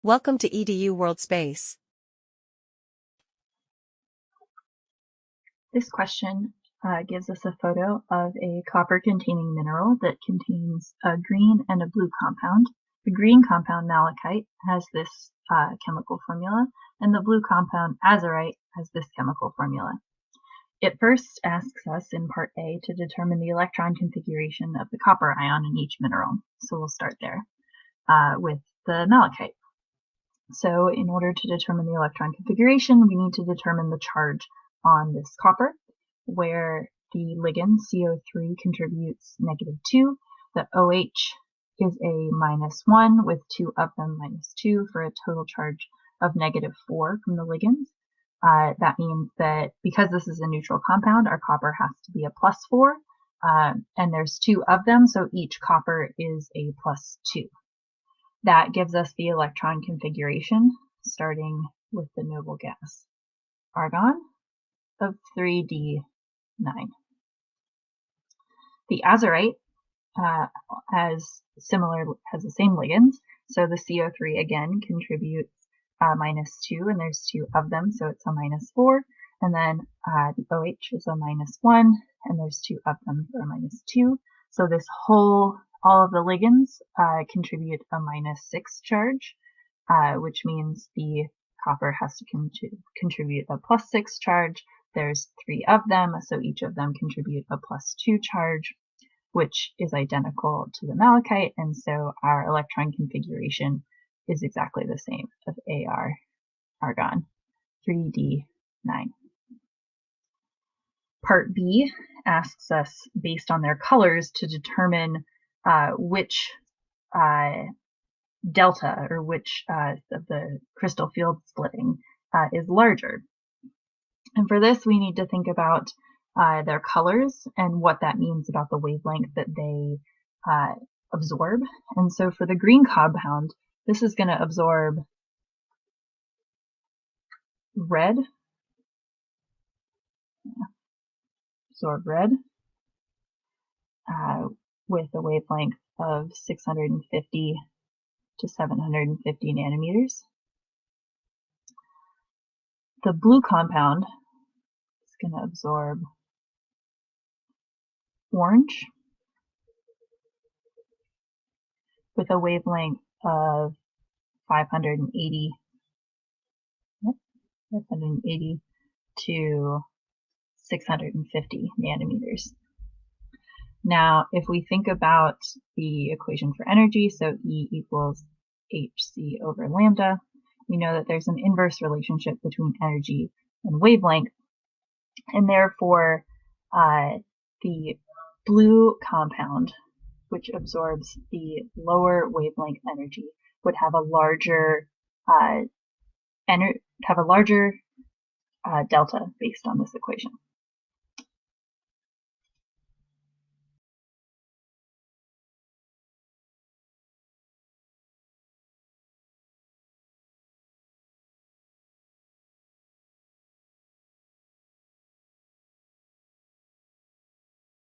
Welcome to EDU World Space. This question gives us a photo of a copper-containing mineral that contains a green and a blue compound. The green compound, malachite, has this chemical formula, and the blue compound, azurite, has this chemical formula. It first asks us in part A to determine the electron configuration of the copper ion in each mineral. So we'll start there with the malachite. So in order to determine the electron configuration, we need to determine the charge on this copper, where the ligand CO3 contributes -2. The OH is a -1 with 2 of them -2 for a total charge of -4 from the ligands. That means that because this is a neutral compound, our copper has to be a +4, and there's 2 of them, so each copper is a +2. That gives us the electron configuration, starting with the noble gas argon of 3d9. The azurite has the same ligands, so the CO3 again contributes -2, and there's 2 of them, so it's a -4, and then the OH is a -1, and there's 2 of them for a -2. So this all of the ligands contribute a -6 charge, which means the copper has to contribute a +6 charge. There's 3 of them, so each of them contribute a +2 charge, which is identical to the malachite, and so our electron configuration is exactly the same of Ar argon 3d9. Part B asks us, based on their colors, to determine which delta, or which of the crystal field splitting is larger. And for this, we need to think about their colors and what that means about the wavelength that they absorb. And so for the green compound, this is going to absorb red, with a wavelength of 650 to 750 nanometers. The blue compound is going to absorb orange with a wavelength of 580 to 650 nanometers. Now, if we think about the equation for energy, so E equals hc over lambda, we know that there's an inverse relationship between energy and wavelength, and therefore the blue compound, which absorbs the lower wavelength energy, would have a larger delta based on this equation.